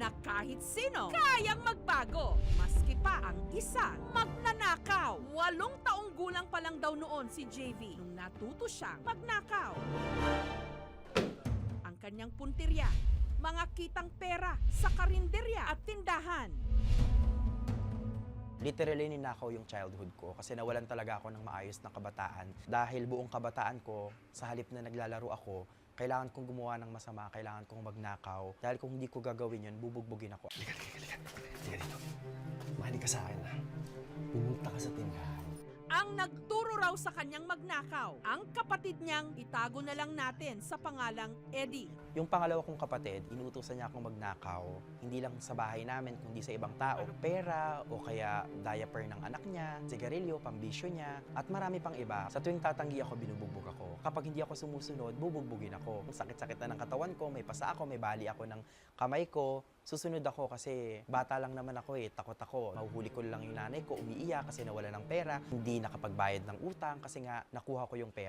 na kahit sino kayang magbago. Maski pa ang isa magnanakaw. 8 taong gulang pa lang daw noon si JV nung natuto siyang magnakaw. Ang kanyang puntirya, mga kitang pera sa karinderya at tindahan. Literally, ninakaw yung childhood ko kasi nawalan talaga ako ng maayos na kabataan. Dahil buong kabataan ko, sa halip na naglalaro ako, kailangan kong gumawa ng masama, kailangan kong magnakaw. Dahil kung hindi ko gagawin yun, bubugbugin ako. Halika dito. Makinig ka sa akin na. Pumunta ka sa tindahan. Ang nagturo raw sa kanyang magnakaw, ang kapatid niyang itago na lang natin sa pangalang Eddie. Yung pangalawa kong kapatid, inuutosan niya akong magnakaw, hindi lang sa bahay namin, kundi sa ibang tao. Pera o kaya diaper ng anak niya, sigarilyo, pambisyo niya, at marami pang iba. Sa tuwing tatanggi ako, binubugbog ako. Kapag hindi ako sumusunod, bubugbugin ako. Sakit-sakit na ng katawan ko, may pasa ako, may bali ako ng kamay ko. Susunod ako kasi bata lang naman ako takot ako. Mahuhuli ko lang yung nanay ko, umiiyak kasi nawala ng pera. Hindi nakapagbayad ng utang kasi nga nakuha ko yung pera.